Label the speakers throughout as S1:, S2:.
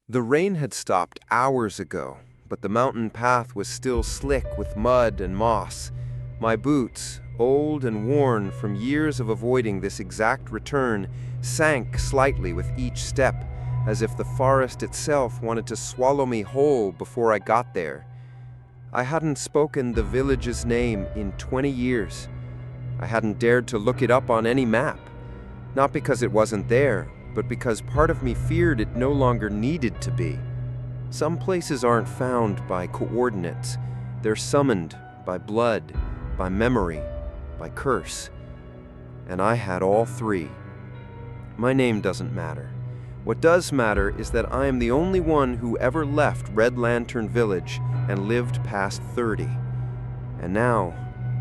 S1: The rain had stopped hours ago, but the mountain path was still slick with mud and moss. My boots, old and worn from years of avoiding this exact return, sank slightly with each step, as if the forest itself wanted to swallow me whole before I got there. I hadn't spoken the village's name in 20 years. I hadn't dared to look it up on any map, not because it wasn't there, but because part of me feared it no longer needed to be. Some places aren't found by coordinates. They're summoned by blood, by memory, by curse. And I had all three. My name doesn't matter. What does matter is that I am the only one who ever left Red Lantern Village and lived past 30. And now,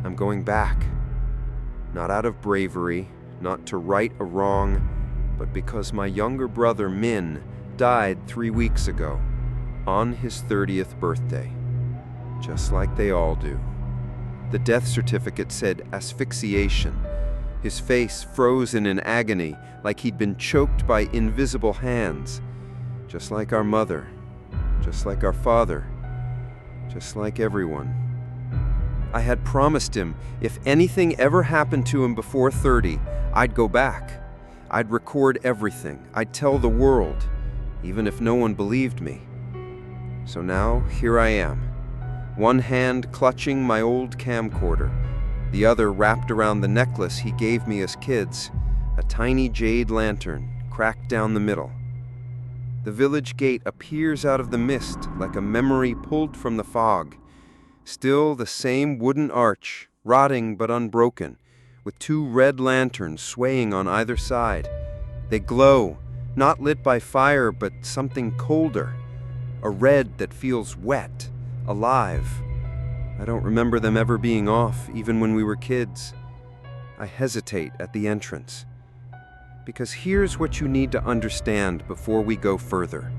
S1: I'm going back. Not out of bravery, not to right a wrong, but because my younger brother, Min, died 3 weeks ago, on his 30th birthday. Just like they all do. The death certificate said asphyxiation. His face frozen in agony, like he'd been choked by invisible hands. Just like our mother. Just like our father. Just like everyone. I had promised him if anything ever happened to him before 30, I'd go back. I'd record everything. I'd tell the world, even if no one believed me. So now, here I am. One hand clutching my old camcorder, the other wrapped around the necklace he gave me as kids, a tiny jade lantern cracked down the middle. The village gate appears out of the mist like a memory pulled from the fog. Still the same wooden arch, rotting but unbroken, with 2 red lanterns swaying on either side. They glow, not lit by fire but something colder, a red that feels wet, alive. I don't remember them ever being off, even when we were kids. I hesitate at the entrance. Because here's what you need to understand before we go further.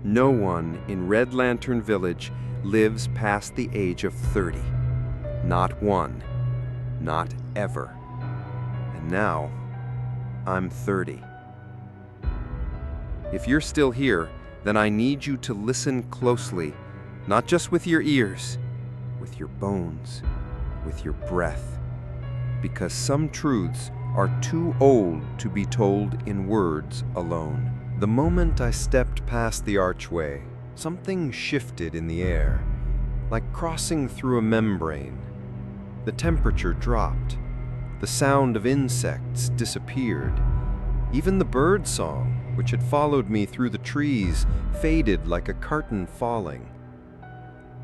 S1: No one in Red Lantern Village lives past the age of 30. Not one. Not ever. And now, I'm 30. If you're still here, then I need you to listen closely, not just with your ears, with your bones, with your breath, because some truths are too old to be told in words alone. The moment I stepped past the archway, something shifted in the air, like crossing through a membrane. The temperature dropped. The sound of insects disappeared. Even the bird song, which had followed me through the trees, faded like a curtain falling.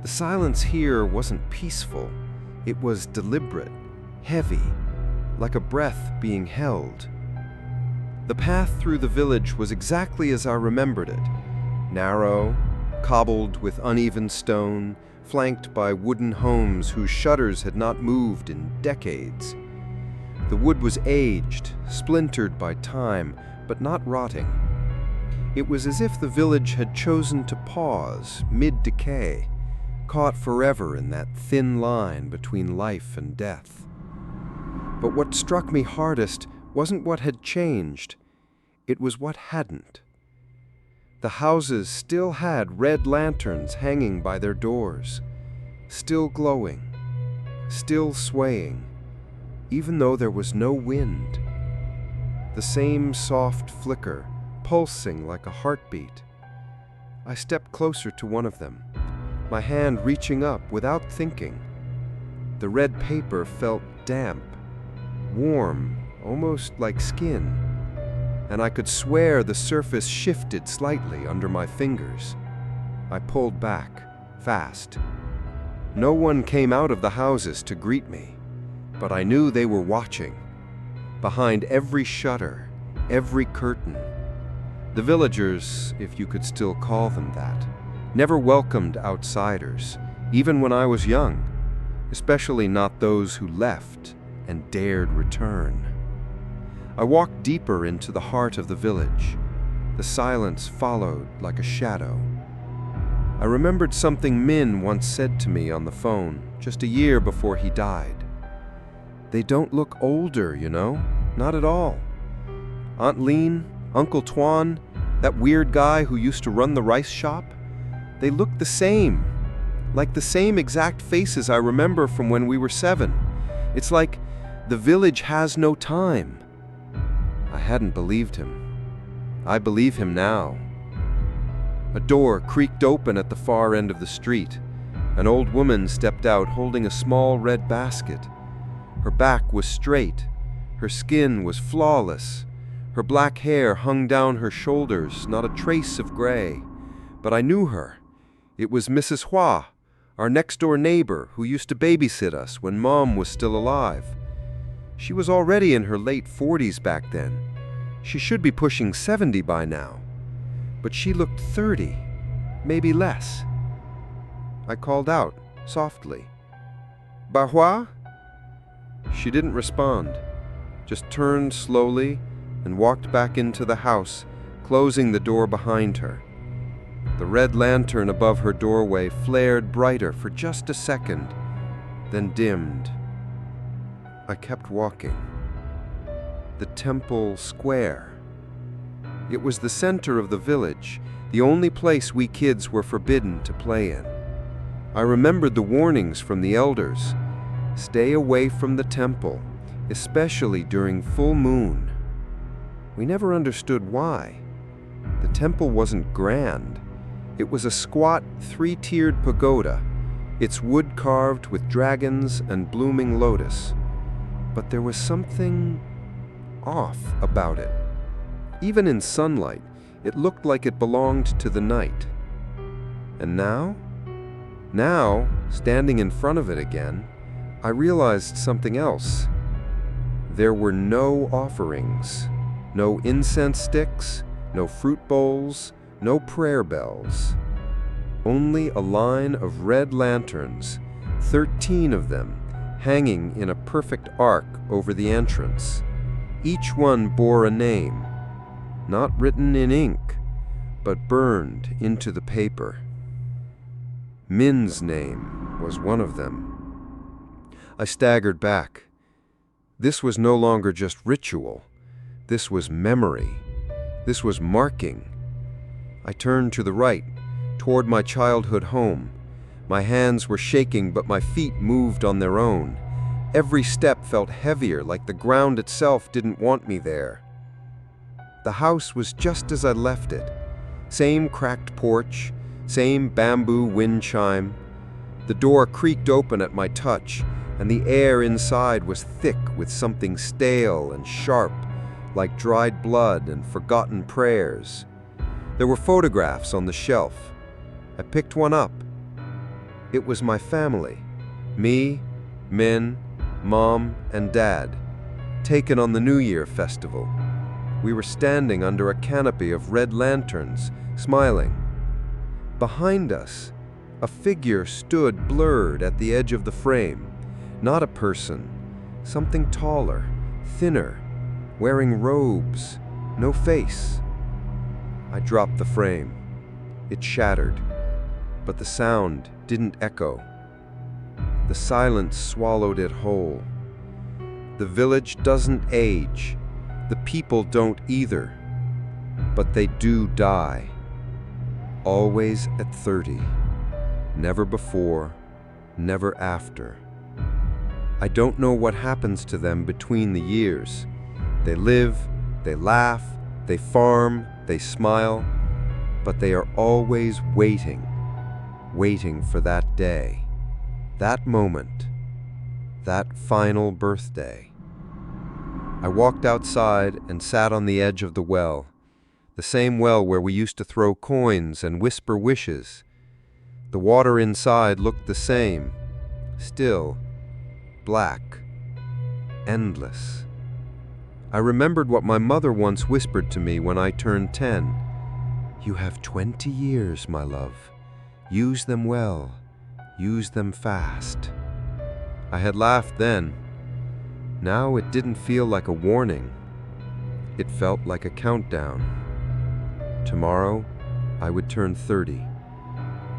S1: The silence here wasn't peaceful. It was deliberate, heavy, like a breath being held. The path through the village was exactly as I remembered it. Narrow, cobbled with uneven stone, flanked by wooden homes whose shutters had not moved in decades. The wood was aged, splintered by time, but not rotting. It was as if the village had chosen to pause mid-decay, caught forever in that thin line between life and death. But what struck me hardest wasn't what had changed, it was what hadn't. The houses still had red lanterns hanging by their doors, still glowing, still swaying, even though there was no wind. The same soft flicker, pulsing like a heartbeat. I stepped closer to one of them, my hand reaching up without thinking. The red paper felt damp, warm, almost like skin, and I could swear the surface shifted slightly under my fingers. I pulled back, fast. No one came out of the houses to greet me, but I knew they were watching. Behind every shutter, every curtain. The villagers, if you could still call them that, never welcomed outsiders, even when I was young, especially not those who left and dared return. I walked deeper into the heart of the village. The silence followed like a shadow. I remembered something Min once said to me on the phone, just a year before he died. They don't look older, you know, not at all. Aunt Lean, Uncle Tuan, That weird guy who used to run the rice shop? They looked the same. Like the same exact faces I remember from when we were 7. It's like the village has no time. I hadn't believed him. I believe him now. A door creaked open at the far end of the street. An old woman stepped out holding a small red basket. Her back was straight. Her skin was flawless. Her black hair hung down her shoulders, not a trace of gray. But I knew her. It was Mrs. Hua, our next-door neighbor who used to babysit us when Mom was still alive. She was already in her late 40s back then. She should be pushing 70 by now. But she looked 30, maybe less. I called out, softly, "Bahua?" She didn't respond, just turned slowly and walked back into the house, closing the door behind her. The red lantern above her doorway flared brighter for just a second, then dimmed. I kept walking. The temple square. It was the center of the village, the only place we kids were forbidden to play in. I remembered the warnings from the elders. Stay away from the temple, especially during full moon. We never understood why. The temple wasn't grand. It was a squat, 3-tiered pagoda, its wood carved with dragons and blooming lotus. But there was something off about it. Even in sunlight, it looked like it belonged to the night. And now, standing in front of it again, I realized something else. There were no offerings, no incense sticks, no fruit bowls, no prayer bells. Only a line of red lanterns, 13 of them, hanging in a perfect arc over the entrance. Each one bore a name, not written in ink, but burned into the paper. Min's name was one of them. I staggered back. This was no longer just ritual. This was memory. This was marking. I turned to the right, toward my childhood home. My hands were shaking, but my feet moved on their own. Every step felt heavier, like the ground itself didn't want me there. The house was just as I left it. Same cracked porch, same bamboo wind chime. The door creaked open at my touch, and the air inside was thick with something stale and sharp, like dried blood and forgotten prayers. There were photographs on the shelf. I picked one up. It was my family. Me, Min, Mom, and Dad, taken on the New Year festival. We were standing under a canopy of red lanterns, smiling. Behind us, a figure stood blurred at the edge of the frame. Not a person, something taller, thinner, wearing robes, no face. I dropped the frame. It shattered, but the sound didn't echo. The silence swallowed it whole. The village doesn't age. The people don't either. But they do die. Always at 30. Never before, never after. I don't know what happens to them between the years. They live, they laugh, they farm, they smile, but they are always waiting for that day, that moment, that final birthday. I walked outside and sat on the edge of the well, the same well where we used to throw coins and whisper wishes. The water inside looked the same, still, black, endless. I remembered what my mother once whispered to me when I turned 10. "You have 20 years, my love. Use them well. Use them fast." I had laughed then. Now it didn't feel like a warning. It felt like a countdown. Tomorrow, I would turn 30.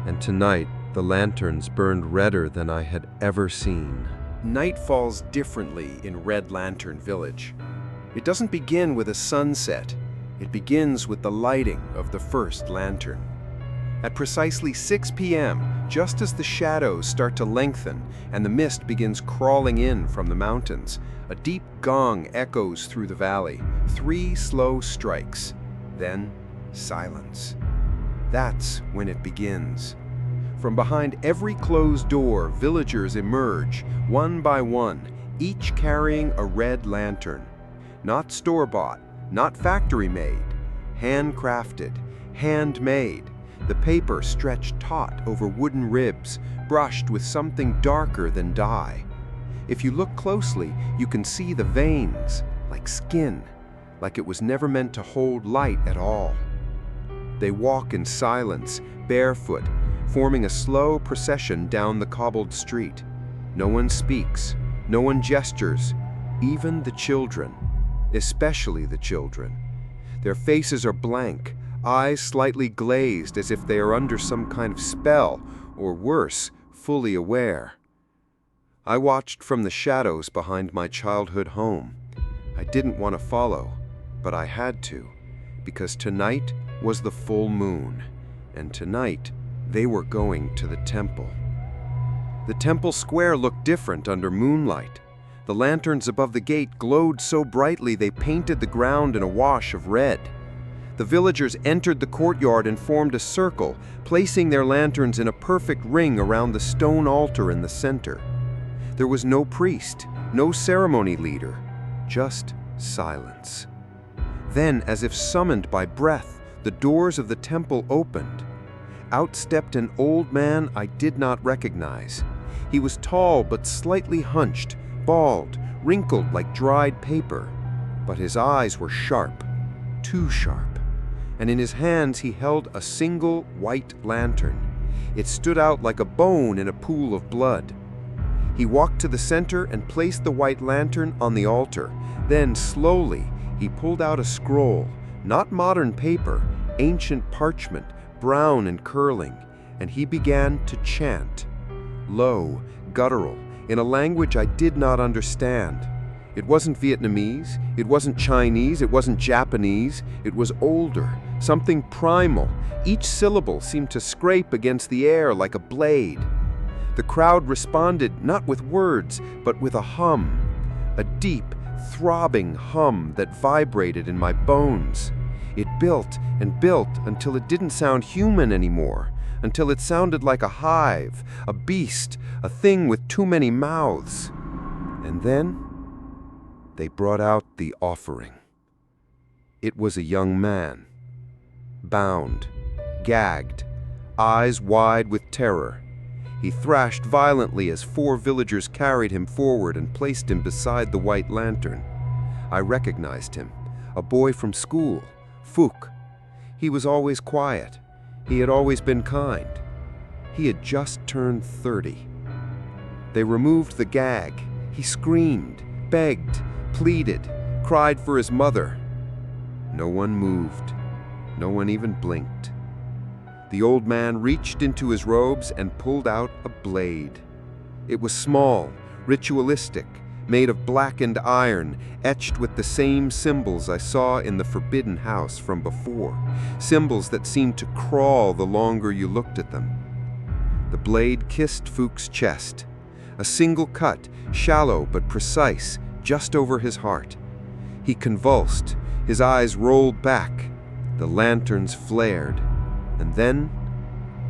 S1: And tonight, the lanterns burned redder than I had ever seen.
S2: Night falls differently in Red Lantern Village. It doesn't begin with a sunset.
S1: It begins with the lighting of the first lantern. At precisely 6 p.m., just as the shadows start to lengthen and the mist begins crawling in from the mountains, a deep gong echoes through the valley. 3 slow strikes, then silence. That's when it begins. From behind every closed door, villagers emerge, one by one, each carrying a red lantern. Not store-bought, not factory-made, handcrafted, handmade. The paper stretched taut over wooden ribs, brushed with something darker than dye. If you look closely, you can see the veins, like skin, like it was never meant to hold light at all. They walk in silence, barefoot, forming a slow procession down the cobbled street. No one speaks, no one gestures, even the children, especially the children. Their faces are blank, eyes slightly glazed as if they are under some kind of spell, or worse, fully aware. I watched from the shadows behind my childhood home. I didn't want to follow, but I had to, because tonight was the full moon, and tonight they were going to the temple. The temple square looked different under moonlight. The lanterns above the gate glowed so brightly they painted the ground in a wash of red. The villagers entered the courtyard and formed a circle, placing their lanterns in a perfect ring around the stone altar in the center. There was no priest, no ceremony leader, just silence. Then, as if summoned by breath, the doors of the temple opened. Out stepped an old man I did not recognize. He was tall but slightly hunched, bald, wrinkled like dried paper. But his eyes were sharp, too sharp. And in his hands he held a single white lantern. It stood out like a bone in a pool of blood. He walked to the center and placed the white lantern on the altar. Then, slowly, he pulled out a scroll, not modern paper, ancient parchment, brown and curling, and he began to chant, low, guttural, in a language I did not understand. It wasn't Vietnamese, it wasn't Chinese, it wasn't Japanese, it was older, something primal. Each syllable seemed to scrape against the air like a blade. The crowd responded not with words, but with a hum, a deep, throbbing hum that vibrated in my bones. It built and built until it didn't sound human anymore, until it sounded like a hive, a beast, a thing with too many mouths. And then they brought out the offering. It was a young man, bound, gagged, eyes wide with terror. He thrashed violently as 4 villagers carried him forward and placed him beside the white lantern. I recognized him, a boy from school, Fook. He was always quiet. He had always been kind. He had just turned 30. They removed the gag. He screamed, begged, pleaded, cried for his mother. No one moved. No one even blinked. The old man reached into his robes and pulled out a blade. It was small, ritualistic, made of blackened iron, etched with the same symbols I saw in the forbidden house from before, symbols that seemed to crawl the longer you looked at them. The blade kissed Fook's chest, a single cut, shallow but precise, just over his heart. He convulsed, his eyes rolled back, the lanterns flared, and then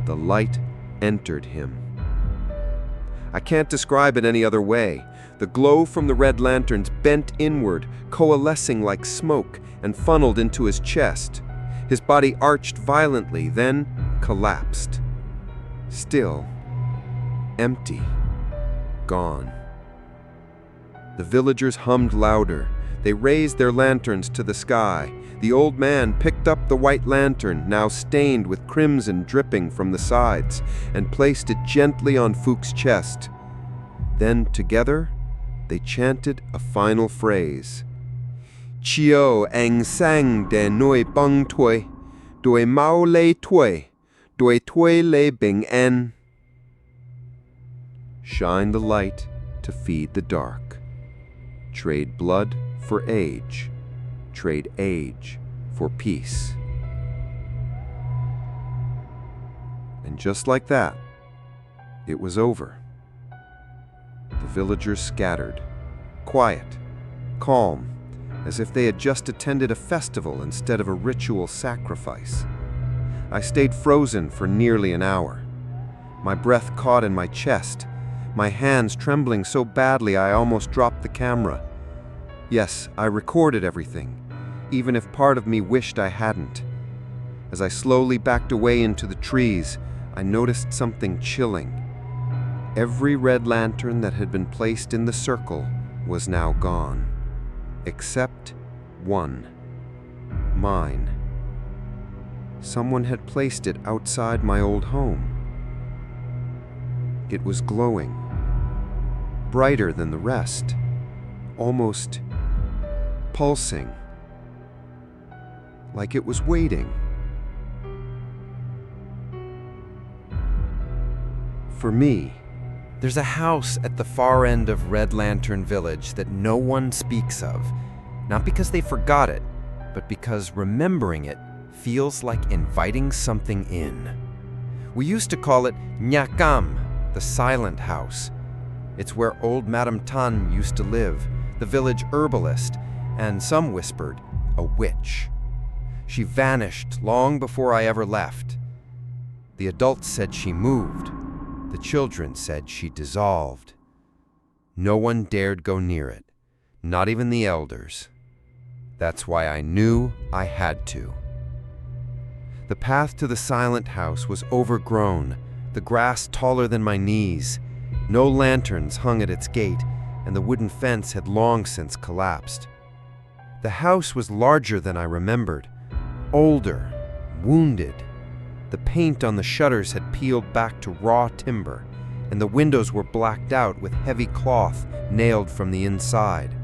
S1: the light entered him. I can't describe it any other way. The glow from the red lanterns bent inward, coalescing like smoke, and funneled into his chest. His body arched violently, then collapsed. Still, empty, gone. The villagers hummed louder. They raised their lanterns to the sky. The old man picked up the white lantern, now stained with crimson dripping from the sides, and placed it gently on Fook's chest. Then, together, they chanted a final phrase. Chio ang sang de noi bang tui, doi mao lei tui, doi tui lei bing en. Shine the light to feed the dark. Trade blood for age. Trade age for peace. And just like that, it was over. The villagers scattered, quiet, calm, as if they had just attended a festival instead of a ritual sacrifice. I stayed frozen for nearly an hour, my breath caught in my chest, my hands trembling so badly I almost dropped the camera. Yes, I recorded everything, even if part of me wished I hadn't. As I slowly backed away into the trees, I noticed something chilling. Every red lantern that had been placed in the circle was now gone, except one. Mine. Someone had placed it outside my old home. It was glowing, brighter than the rest, almost pulsing, like it was waiting. For me.
S2: There's a house at the far end of Red Lantern Village that no one speaks of, not because they forgot it, but because remembering it feels like inviting something in. We used to call it Nyakam, the silent house. It's where old Madame Tan used to live, the village herbalist, and some whispered, a witch. She vanished long before I ever left. The adults said she moved. The children said she dissolved. No one dared go near it, not even the elders. That's why I knew I had to. The path to the silent house was overgrown, the grass taller than my knees. No lanterns hung at its gate, and the wooden fence had long since collapsed. The house was larger than I remembered, older, wounded. The paint on the shutters had peeled back to raw timber, and the windows were blacked out with heavy cloth nailed from the inside.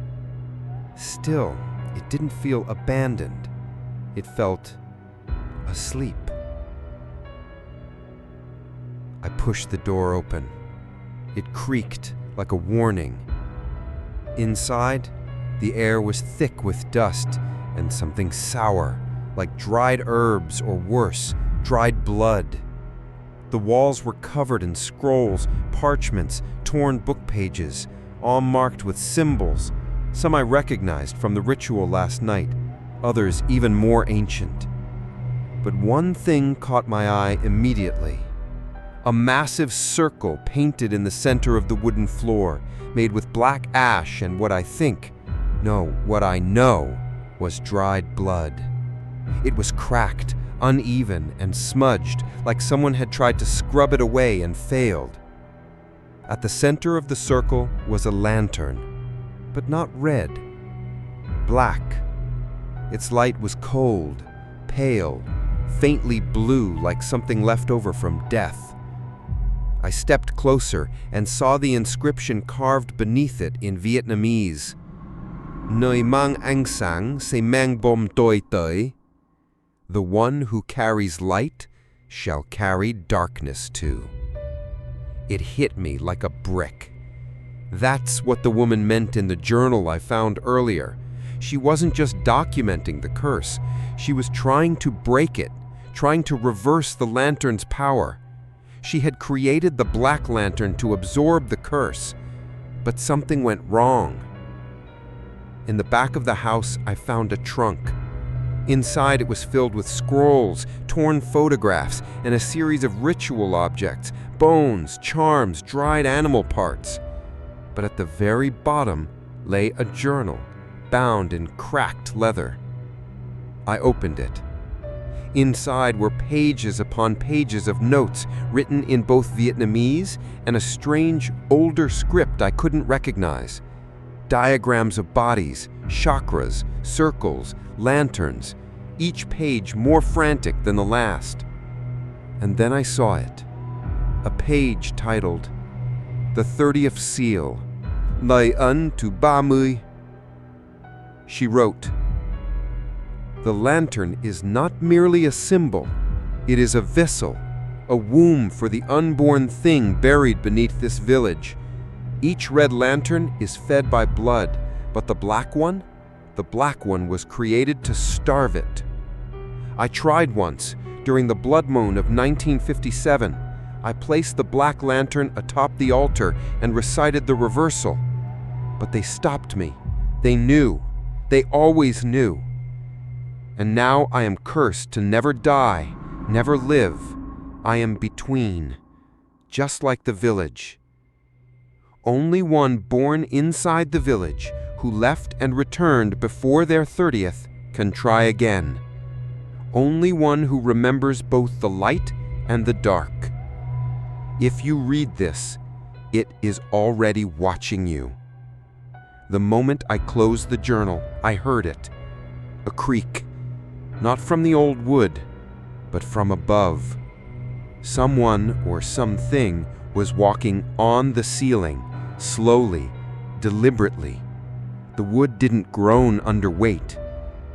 S2: Still, it didn't feel abandoned. It felt asleep. I pushed the door open. It creaked like a warning. Inside, the air was thick with dust and something sour, like dried herbs or worse, dried blood. The walls were covered in scrolls, parchments, torn book pages, all marked with symbols. Some I recognized from the ritual last night, others even more ancient. But one thing caught my eye immediately. A massive circle painted in the center of the wooden floor, made with black ash and what I know was dried blood. It was cracked, uneven, and smudged, like someone had tried to scrub it away and failed. At the center of the circle was a lantern, but not red, black. Its light was cold, pale, faintly blue, like something left over from death. I stepped closer and saw the inscription carved beneath it in Vietnamese. Nơi mang ánh sáng sẽ mang bom tôi tới. The one who carries light shall carry darkness too. It hit me like a brick. That's what the woman meant in the journal I found earlier. She wasn't just documenting the curse. She was trying to break it, trying to reverse the lantern's power. She had created the black lantern to absorb the curse, but something went wrong. In the back of the house, I found a trunk. Inside, it was filled with scrolls, torn photographs, and a series of ritual objects, bones, charms, dried animal parts. But at the very bottom lay a journal, bound in cracked leather. I opened it. Inside were pages upon pages of notes written in both Vietnamese and a strange, older script I couldn't recognize. Diagrams of bodies, chakras, circles, lanterns, each page more frantic than the last. And then I saw it. A page titled, The 30th Seal, Lời ân to 30. She wrote, The lantern is not merely a symbol, it is a vessel, a womb for the unborn thing buried beneath this village. Each red lantern is fed by blood, but the black one was created to starve it. I tried once, during the blood moon of 1957. I placed the black lantern atop the altar and recited the reversal. But they stopped me. They knew. They always knew. And now I am cursed to never die, never live. I am between, just like the village. Only one born inside the village, who left and returned before their 30th, can try again. Only one who remembers both the light and the dark. If you read this, it is already watching you. The moment I closed the journal, I heard it. A creak. Not from the old wood, but from above. Someone or something was walking on the ceiling, slowly, deliberately. The wood didn't groan under weight.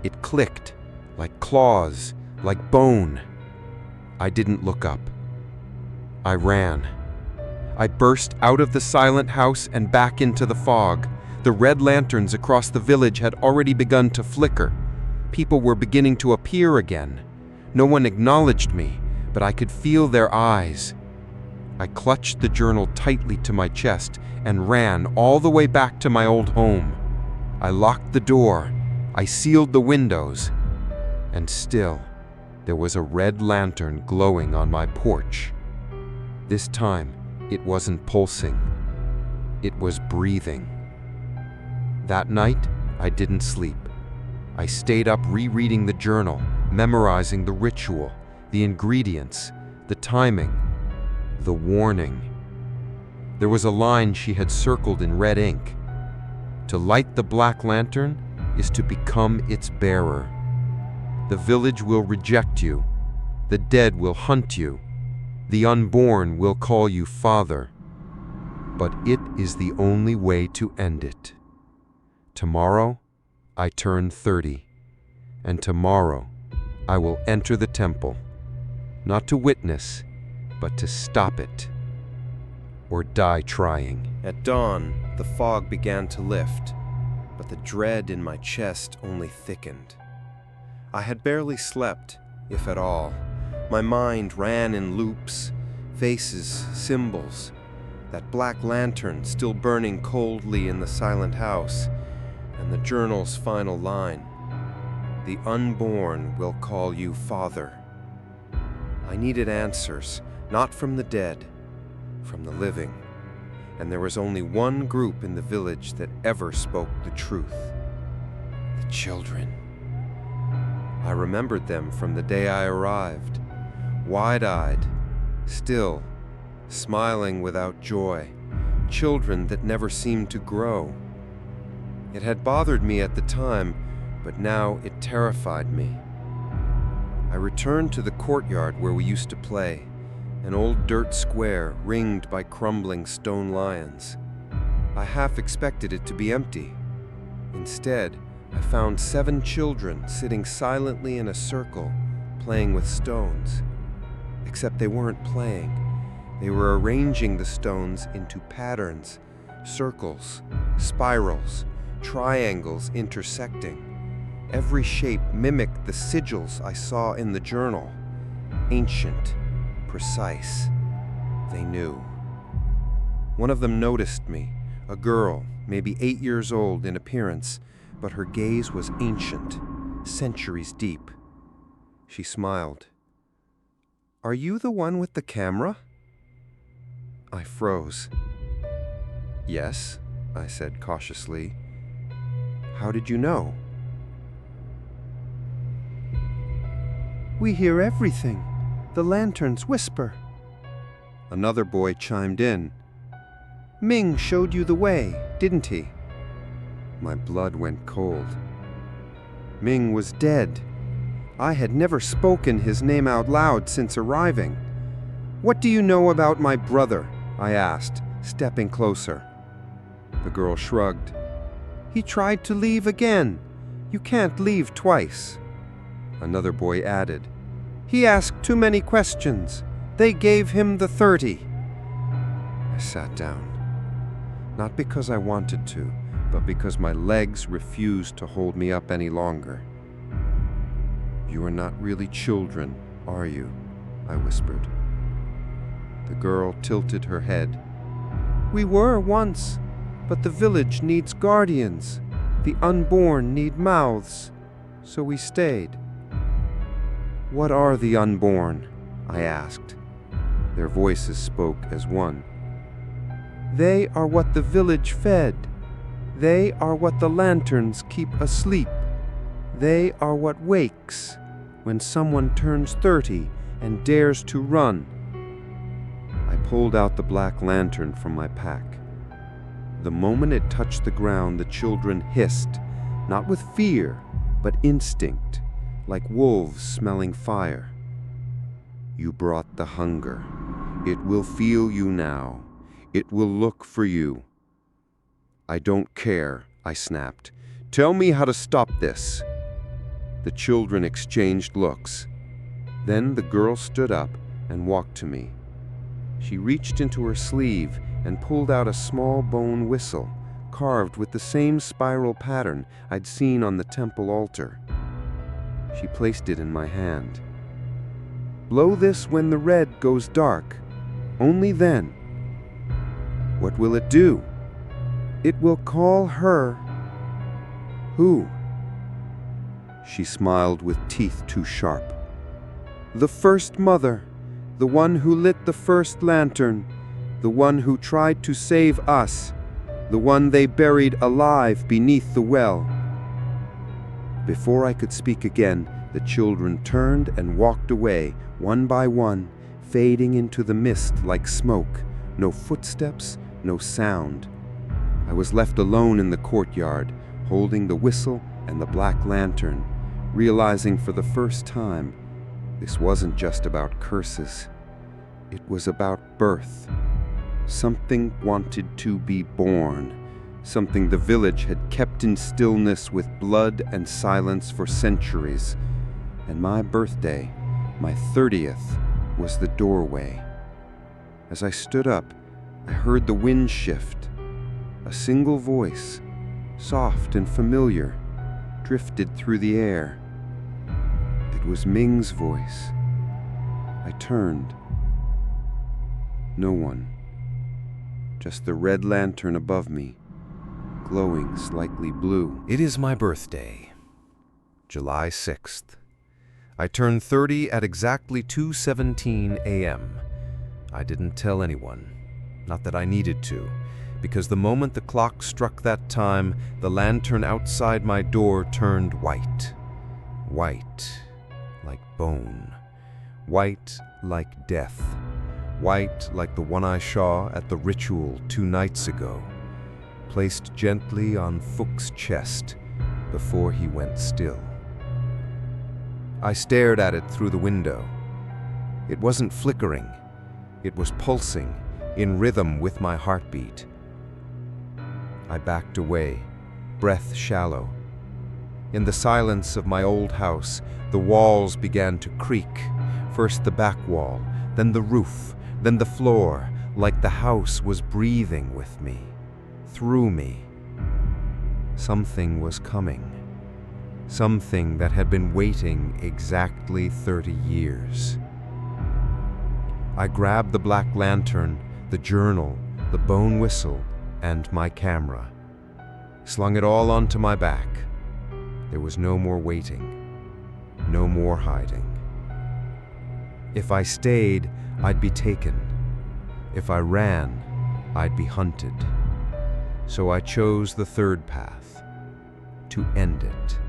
S2: It clicked, like claws, like bone. I didn't look up. I ran. I burst out of the silent house and back into the fog. The red lanterns across the village had already begun to flicker. People were beginning to appear again. No one acknowledged me, but I could feel their eyes. I clutched the journal tightly to my chest and ran all the way back to my old home. I locked the door. I sealed the windows. And still, there was a red lantern glowing on my porch. This time, it wasn't pulsing. It was breathing. That night, I didn't sleep. I stayed up rereading the journal, memorizing the ritual, the ingredients, the timing, the warning. There was a line she had circled in red ink. To light the black lantern is to become its bearer. The village will reject you. The dead will hunt you. The unborn will call you father. But it is the only way to end it. Tomorrow, I turn 30, and tomorrow I will enter the temple, not to witness, but to stop it, or die trying.
S1: At dawn, the fog began to lift, but the dread in my chest only thickened. I had barely slept, if at all. My mind ran in loops, faces, symbols, that black lantern still burning coldly in the silent house, and the journal's final line, "The unborn will call you father." I needed answers, not from the dead, from the living. And there was only one group in the village that ever spoke the truth. The children. I remembered them from the day I arrived, wide-eyed, still, smiling without joy, children that never seemed to grow. It had bothered me at the time, but now it terrified me. I returned to the courtyard where we used to play, an old dirt square ringed by crumbling stone lions. I half expected it to be empty. Instead, I found 7 children sitting silently in a circle, playing with stones. Except they weren't playing. They were arranging the stones into patterns, circles, spirals, triangles intersecting. Every shape mimicked the sigils I saw in the journal. Ancient, precise. They knew. One of them noticed me, a girl, maybe 8 years old in appearance, but her gaze was ancient, centuries deep. She smiled. "Are you the one with the camera?" I froze. "Yes," I said cautiously. "How did you know?" "We hear everything. The lanterns whisper." Another boy chimed in. "Ming showed you the way, didn't he?" My blood went cold. Ming was dead. I had never spoken his name out loud since arriving. "What do you know about my brother?" I asked, stepping closer. The girl shrugged. "He tried to leave again. You can't leave twice." Another boy added, "He asked too many questions. They gave him the 30. I sat down. Not because I wanted to, but because my legs refused to hold me up any longer.
S2: "You are not really children, are you?" I whispered. The girl tilted her head. "We were once, but the village needs guardians. The unborn need mouths, so we stayed." "What are the unborn?" I asked. Their voices spoke as one. "They are what the village fed. They are what the lanterns keep asleep. They are what wakes when someone turns 30 and dares to run." I pulled out the black lantern from my pack. The moment it touched the ground, the children hissed, not with fear, but instinct, like wolves smelling fire. "You brought the hunger. It will feel you now. It will look for you." "I don't care," I snapped. "Tell me how to stop this." The children exchanged looks. Then the girl stood up and walked to me. She reached into her sleeve and pulled out a small bone whistle, carved with the same spiral pattern I'd seen on the temple altar. She placed it in my hand. "Blow this when the red goes dark. Only then." "What will it do?" "It will call her." "Who?" She smiled with teeth too sharp. "The first mother, the one who lit the first lantern, the one who tried to save us, the one they buried alive beneath the well." Before I could speak again, the children turned and walked away, one by one, fading into the mist like smoke. No footsteps, no sound. I was left alone in the courtyard, holding the whistle and the black lantern, realizing for the first time this wasn't just about curses. It was about birth. Something wanted to be born. Something the village had kept in stillness with blood and silence for centuries. And my birthday, my 30th, was the doorway. As I stood up, I heard the wind shift. A single voice, soft and familiar, drifted through the air. It was Ming's voice. I turned. No one. Just the red lantern above me, glowing slightly blue.
S1: It is my birthday, July 6th. I turned 30 at exactly 2:17 a.m. I didn't tell anyone, not that I needed to, because the moment the clock struck that time, the lantern outside my door turned white. White like bone. White like death. White like the one I saw at the ritual 2 nights ago, placed gently on Fuch's chest before he went still. I stared at it through the window. It wasn't flickering. It was pulsing, in rhythm with my heartbeat. I backed away, breath shallow. In the silence of my old house, the walls began to creak, first the back wall, then the roof, then the floor, like the house was breathing with me, through me. Something was coming. Something that had been waiting exactly 30 years. I grabbed the black lantern, the journal, the bone whistle, and my camera. Slung it all onto my back. There was no more waiting, no more hiding. If I stayed, I'd be taken. If I ran, I'd be hunted. So I chose the third path, to end it.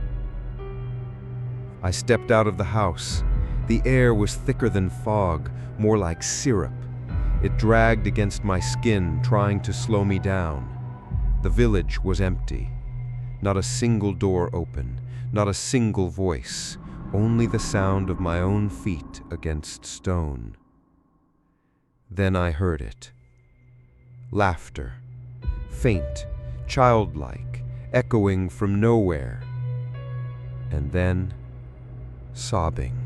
S1: I stepped out of the house. The air was thicker than fog, more like syrup. It dragged against my skin, trying to slow me down. The village was empty. Not a single door open, not a single voice, only the sound of my own feet against stone. Then I heard it. Laughter, faint, childlike, echoing from nowhere. And then sobbing,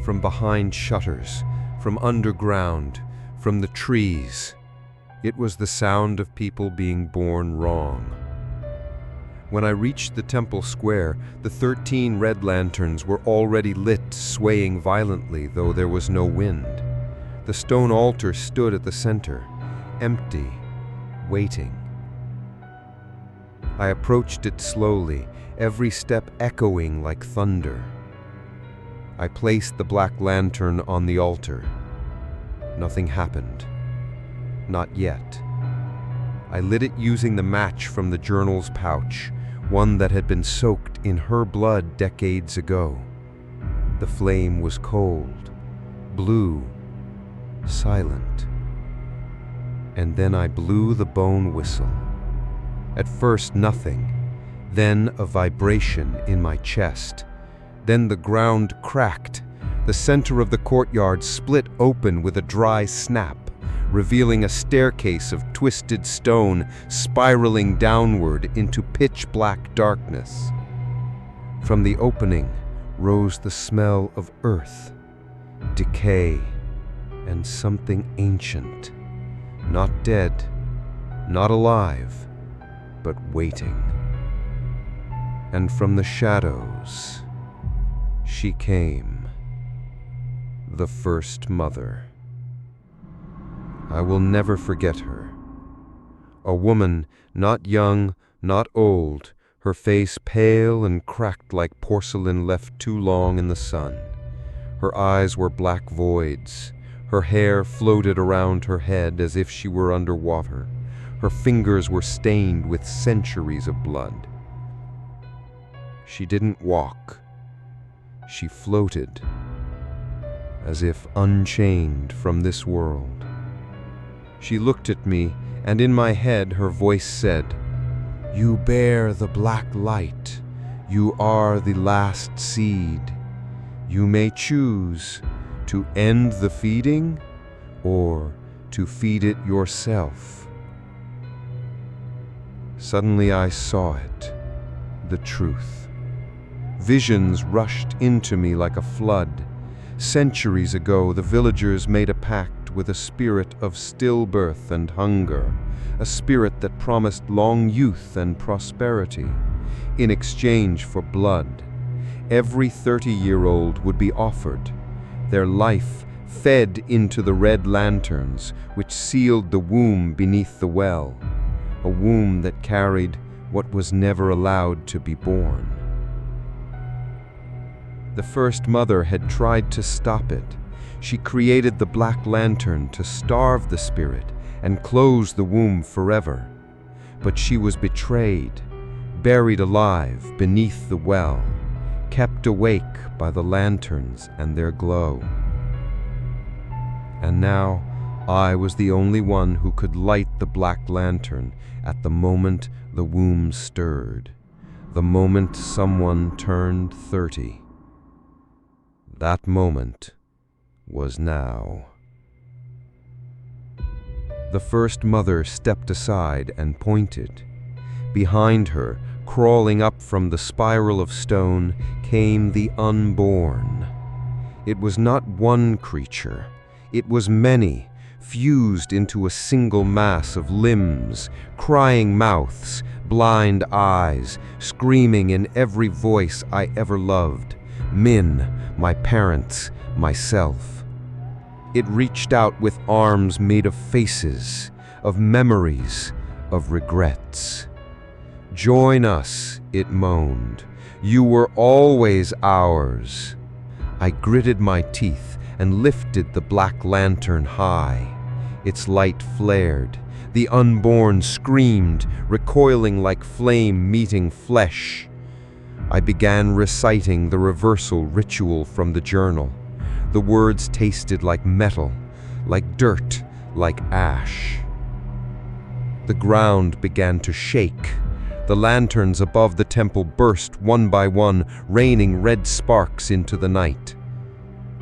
S1: from behind shutters, from underground, from the trees. It was the sound of people being born wrong.
S2: When I reached the temple square, the 13 red lanterns were already lit, swaying violently, though there was no wind. The stone altar stood at the center, empty, waiting. I approached it slowly, every step echoing like thunder. I placed the black lantern on the altar. Nothing happened. Not yet. I lit it using the match from the journal's pouch, one that had been soaked in her blood decades ago. The flame was cold, blue, silent. And then I blew the bone whistle. At first nothing, then a vibration in my chest. Then the ground cracked. The center of the courtyard split open with a dry snap, revealing a staircase of twisted stone spiraling downward into pitch-black darkness. From the opening rose the smell of earth, decay, and something ancient. Not dead, not alive, but waiting. And from the shadows, she came, the first mother. I will never forget her. A woman, not young, not old, her face pale and cracked like porcelain left too long in the sun. Her eyes were black voids. Her hair floated around her head as if she were underwater. Her fingers were stained with centuries of blood. She didn't walk. She floated, as if unchained from this world. She looked at me, and in my head her voice said, "You bear the black light. You are the last seed. You may choose to end the feeding or to feed it yourself." Suddenly I saw it, the truth. Visions rushed into me like a flood. Centuries ago, the villagers made a pact with a spirit of stillbirth and hunger, a spirit that promised long youth and prosperity. In exchange for blood, every 30-year-old would be offered. Their life fed into the red lanterns, which sealed the womb beneath the well, a womb that carried what was never allowed to be born. The first mother had tried to stop it. She created the black lantern to starve the spirit and close the womb forever. But she was betrayed, buried alive beneath the well, kept awake by the lanterns and their glow. And now I was the only one who could light the black lantern at the moment the womb stirred, the moment someone turned 30. That moment was now. The first mother stepped aside and pointed. Behind her, crawling up from the spiral of stone, came the unborn. It was not one creature. It was many, fused into a single mass of limbs, crying mouths, blind eyes, screaming in every voice I ever loved. Min, my parents, myself. It reached out with arms made of faces, of memories, of regrets. "Join us," it moaned. "You were always ours." I gritted my teeth and lifted the black lantern high. Its light flared. The unborn screamed, recoiling like flame meeting flesh. I began reciting the reversal ritual from the journal. The words tasted like metal, like dirt, like ash. The ground began to shake. The lanterns above the temple burst one by one, raining red sparks into the night.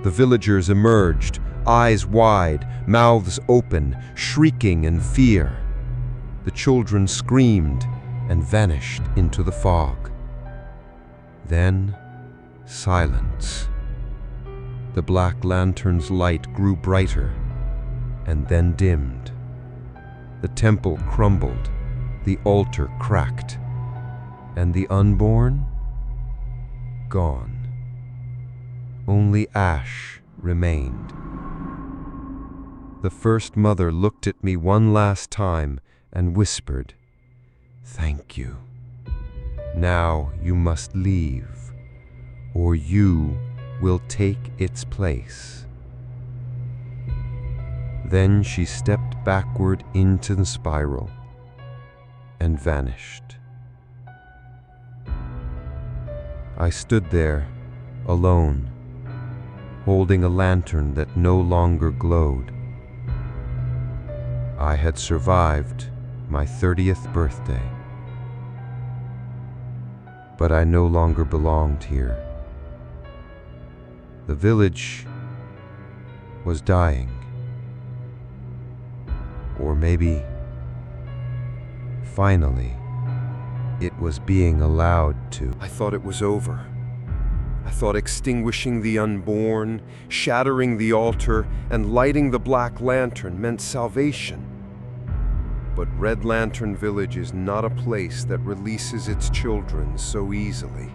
S2: The villagers emerged, eyes wide, mouths open, shrieking in fear. The children screamed and vanished into the fog. Then, silence. The black lantern's light grew brighter and then dimmed. The temple crumbled, the altar cracked. And the unborn? Gone. Only ash remained. The first mother looked at me one last time and whispered, "Thank you. Now you must leave, or you will take its place." Then she stepped backward into the spiral and vanished. I stood there, alone, holding a lantern that no longer glowed. I had survived my 30th birthday, but I no longer belonged here. The village was dying, or maybe, finally, it was being allowed to.
S1: I thought it was over. I thought extinguishing the unborn, shattering the altar, and lighting the black lantern meant salvation. But Red Lantern Village is not a place that releases its children so easily,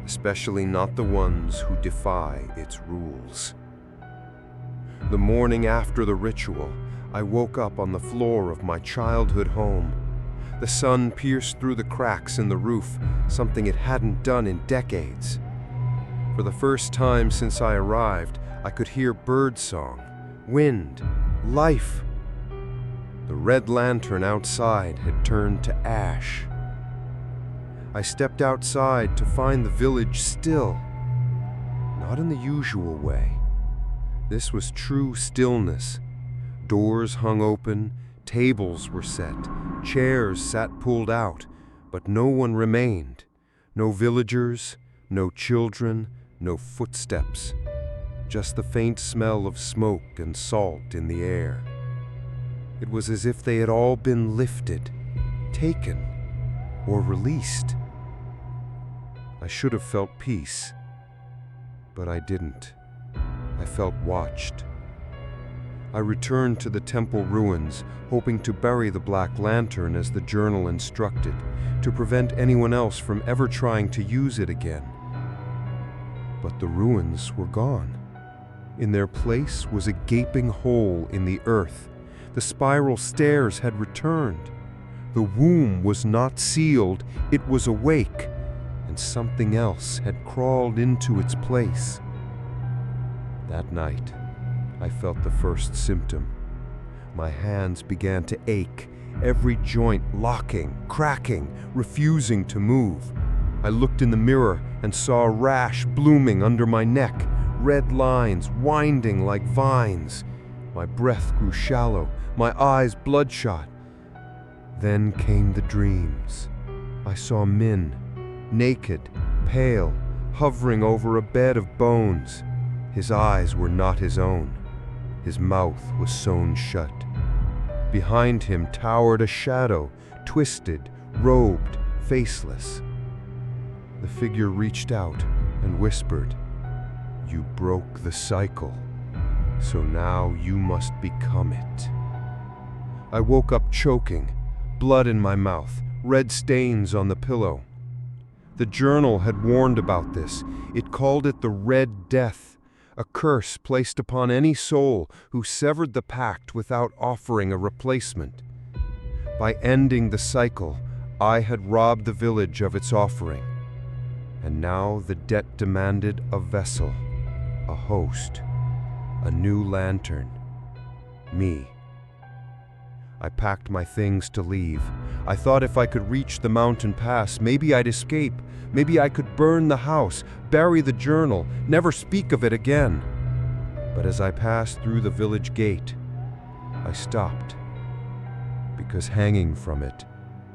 S1: especially not the ones who defy its rules. The morning after the ritual, I woke up on the floor of my childhood home. The sun pierced through the cracks in the roof, something it hadn't done in decades. For the first time since I arrived, I could hear birdsong, wind, life. The red lantern outside had turned to ash. I stepped outside to find the village still, not in the usual way. This was true stillness. Doors hung open, tables were set, chairs sat pulled out, but no one remained. No villagers, no children, no footsteps. Just the faint smell of smoke and salt in the air. It was as if they had all been lifted, taken, or released. I should have felt peace, but I didn't. I felt watched. I returned to the temple ruins, hoping to bury the black lantern as the journal instructed, to prevent anyone else from ever trying to use it again. But the ruins were gone. In their place was a gaping hole in the earth. The spiral stairs had returned. The womb was not sealed, it was awake, and something else had crawled into its place. That night, I felt the first symptom. My hands began to ache, every joint locking, cracking, refusing to move. I looked in the mirror and saw a rash blooming under my neck, red lines winding like vines. My breath grew shallow, my eyes bloodshot. Then came the dreams. I saw Min, naked, pale, hovering over a bed of bones. His eyes were not his own. His mouth was sewn shut. Behind him towered a shadow, twisted, robed, faceless. The figure reached out and whispered, "You broke the cycle, so now you must become it." I woke up choking, blood in my mouth, red stains on the pillow. The journal had warned about this. It called it the Red Death, a curse placed upon any soul who severed the pact without offering a replacement. By ending the cycle, I had robbed the village of its offering. And now the debt demanded a vessel, a host, a new lantern, me. I packed my things to leave. I thought if I could reach the mountain pass, maybe I'd escape. Maybe I could burn the house, bury the journal, never speak of it again. But as I passed through the village gate, I stopped, because hanging from it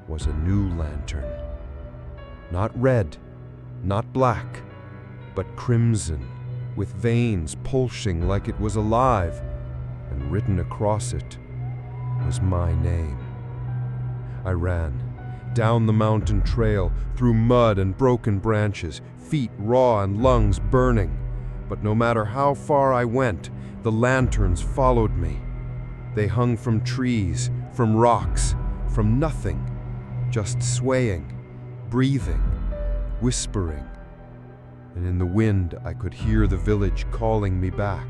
S1: was a new lantern. Not red, not black, but crimson, with veins pulsing like it was alive, and written across it was my name. I ran down the mountain trail, through mud and broken branches, feet raw and lungs burning. But no matter how far I went, the lanterns followed me. They hung from trees, from rocks, from nothing, just swaying,
S2: breathing, whispering, and in the wind I could hear the village calling me back.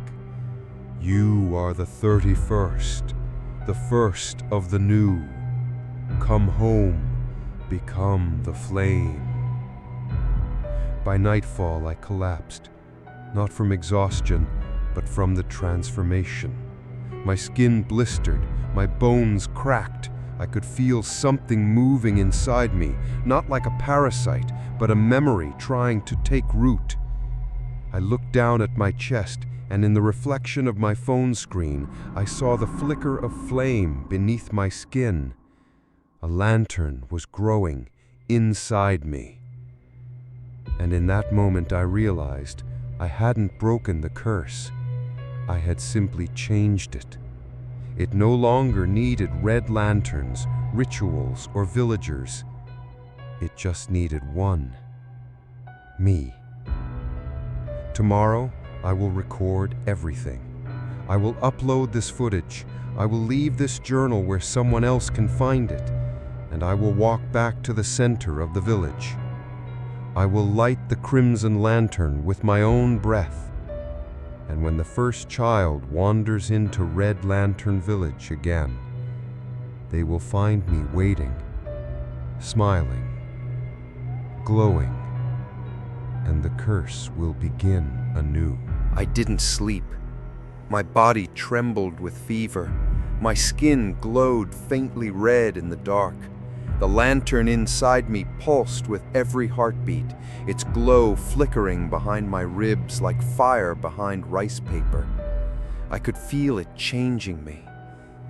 S2: You are the 31st, the first of the new. Come home, become the flame. By nightfall I collapsed, not from exhaustion, but from the transformation. My skin blistered, my bones cracked. I could feel something moving inside me, not like a parasite, but a memory trying to take root. I looked down at my chest, and in the reflection of my phone screen, I saw the flicker of flame beneath my skin. A lantern was growing inside me. And in that moment I realized I hadn't broken the curse. I had simply changed it. It no longer needed red lanterns, rituals, or villagers. It just needed one. Me. Tomorrow, I will record everything. I will upload this footage. I will leave this journal where someone else can find it. And I will walk back to the center of the village. I will light the crimson lantern with my own breath. And when the first child wanders into Red Lantern Village again, they will find me waiting, smiling, glowing, and the curse will begin anew.
S1: I didn't sleep. My body trembled with fever. My skin glowed faintly red in the dark. The lantern inside me pulsed with every heartbeat, its glow flickering behind my ribs like fire behind rice paper. I could feel it changing me.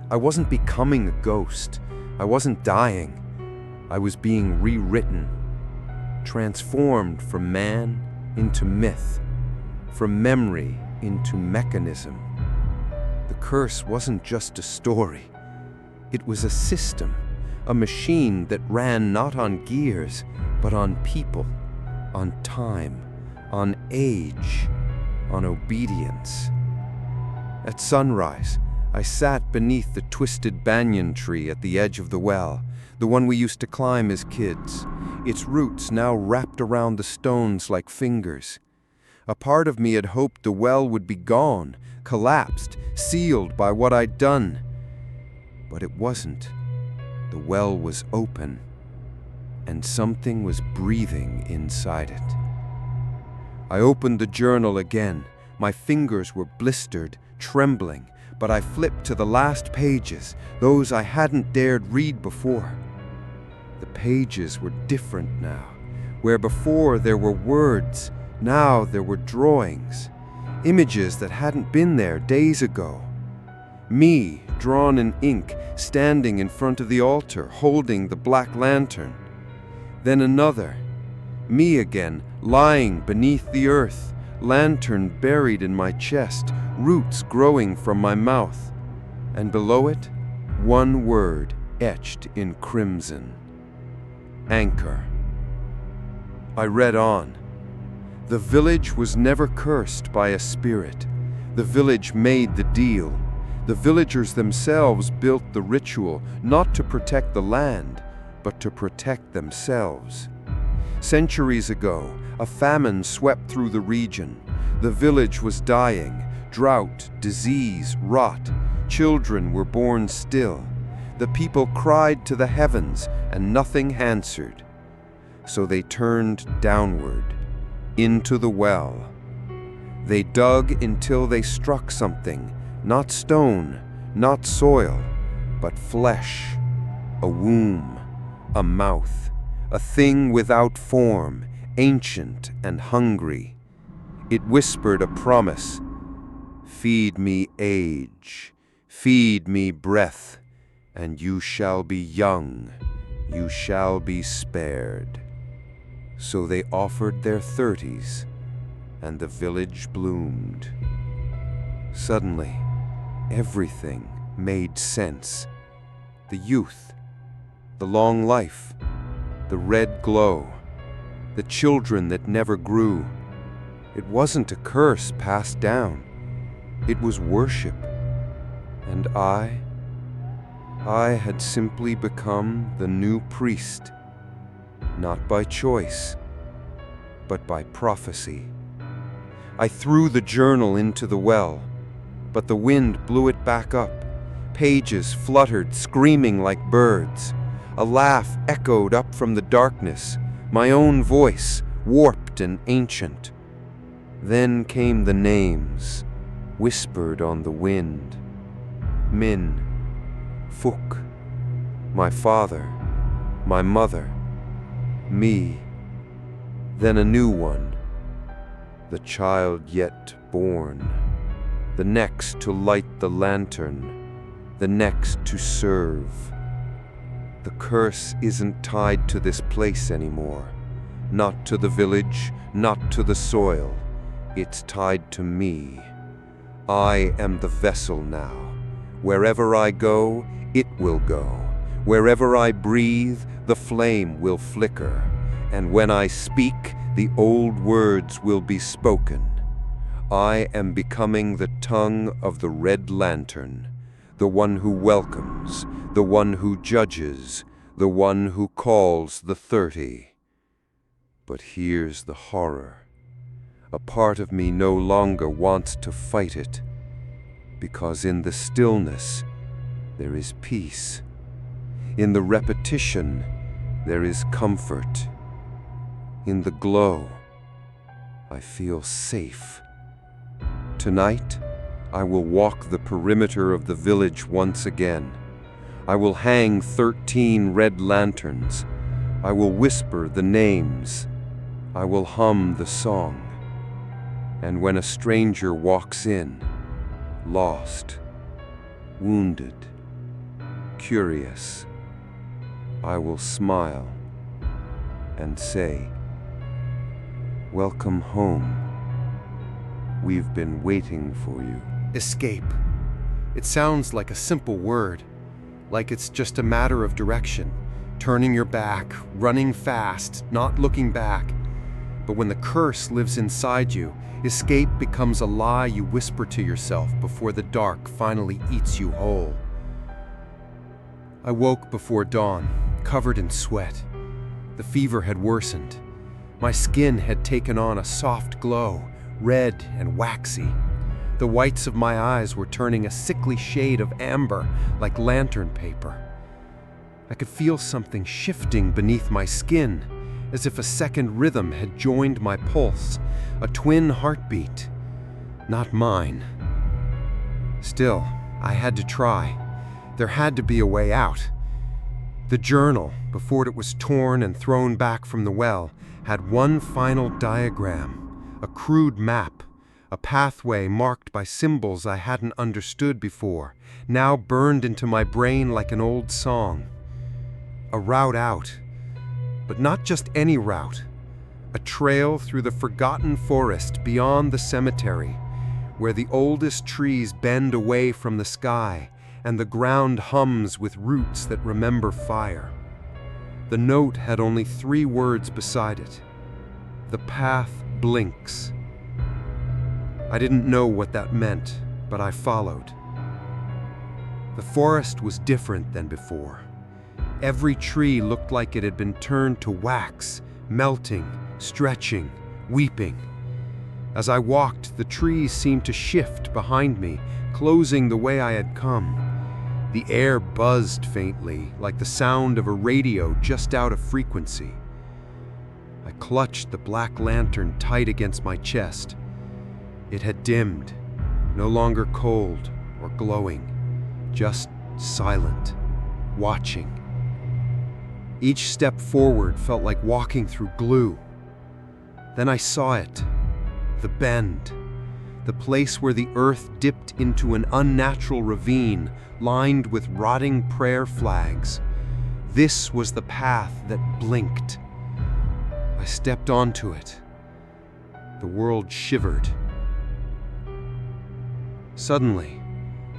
S1: I wasn't becoming a ghost. I wasn't dying. I was being rewritten, transformed from man into myth, from memory into mechanism. The curse wasn't just a story. It was a system. A machine that ran not on gears, but on people, on time, on age, on obedience. At sunrise, I sat beneath the twisted banyan tree at the edge of the well, the one we used to climb as kids, its roots now wrapped around the stones like fingers. A part of me had hoped the well would be gone, collapsed, sealed by what I'd done. But it wasn't. The well was open, and something was breathing inside it. I opened the journal again. My fingers were blistered, trembling, but I flipped to the last pages, those I hadn't dared read before. The pages were different now. Where before there were words, now there were drawings, images that hadn't been there days ago. Me, drawn in ink, standing in front of the altar, holding the black lantern. Then another. Me again, lying beneath the earth, lantern buried in my chest, roots growing from my mouth. And below it, one word etched in crimson. Anchor. I read on. The village was never cursed by a spirit. The village made the deal. The villagers themselves built the ritual, not to protect the land, but to protect themselves. Centuries ago, a famine swept through the region. The village was dying. Drought, disease, rot. Children were born still. The people cried to the heavens, and nothing answered. So they turned downward, into the well. They dug until they struck something. Not stone, not soil, but flesh, a womb, a mouth, a thing without form, ancient and hungry. It whispered a promise. Feed me age, feed me breath, and you shall be young, you shall be spared. So they offered their 30s, and the village bloomed. Suddenly, everything made sense. The youth, the long life, the red glow, the children that never grew. It wasn't a curse passed down. It was worship. And I had simply become the new priest. not by choice, but by prophecy. I threw the journal into the well, but the wind blew it back up. Pages fluttered, screaming like birds. A laugh echoed up from the darkness, my own voice, warped and ancient. Then came the names, whispered on the wind. Min, Fuk, my father, my mother, me. Then a new one, the child yet born, the next to light the lantern, the next to serve. The curse isn't tied to this place anymore, not to the village, not to the soil. It's tied to me. I am the vessel now. Wherever I go, it will go. Wherever I breathe, the flame will flicker. And when I speak, the old words will be spoken. I am becoming the tongue of the red lantern, the one who welcomes, the one who judges, the one who calls the 30. But here's the horror. A part of me no longer wants to fight it, because in the stillness there is peace. In the repetition there is comfort. In the glow, I feel safe. Tonight, I will walk the perimeter of the village once again. I will hang 13 red lanterns. I will whisper the names. I will hum the song. And when a stranger walks in, lost, wounded, curious, I will smile and say, "Welcome home. We've been waiting for you."
S2: Escape. It sounds like a simple word, like it's just a matter of direction, turning your back, running fast, not looking back. But when the curse lives inside you, escape becomes a lie you whisper to yourself before the dark finally eats you whole. I woke before dawn, covered in sweat. The fever had worsened. My skin had taken on a soft glow, red and waxy. The whites of my eyes were turning a sickly shade of amber, like lantern paper. I could feel something shifting beneath my skin, as if a second rhythm had joined my pulse, a twin heartbeat, not mine. Still, I had to try. There had to be a way out. The journal, before it was torn and thrown back from the well, had one final diagram, a crude map, a pathway marked by symbols I hadn't understood before, now burned into my brain like an old song. A route out. But not just any route. A trail through the forgotten forest beyond the cemetery, where the oldest trees bend away from the sky and the ground hums with roots that remember fire. The note had only 3 words beside it. The path blinks. I didn't know what that meant, but I followed. The forest was different than before. Every tree looked like it had been turned to wax, melting, stretching, weeping. As I walked, the trees seemed to shift behind me, closing the way I had come. The air buzzed faintly, like the sound of a radio just out of frequency. I clutched the black lantern tight against my chest. It had dimmed, no longer cold or glowing, just silent, watching. Each step forward felt like walking through glue. Then I saw it, the bend, the place where the earth dipped into an unnatural ravine lined with rotting prayer flags. This was the path that blinked. I stepped onto it. The world shivered. Suddenly,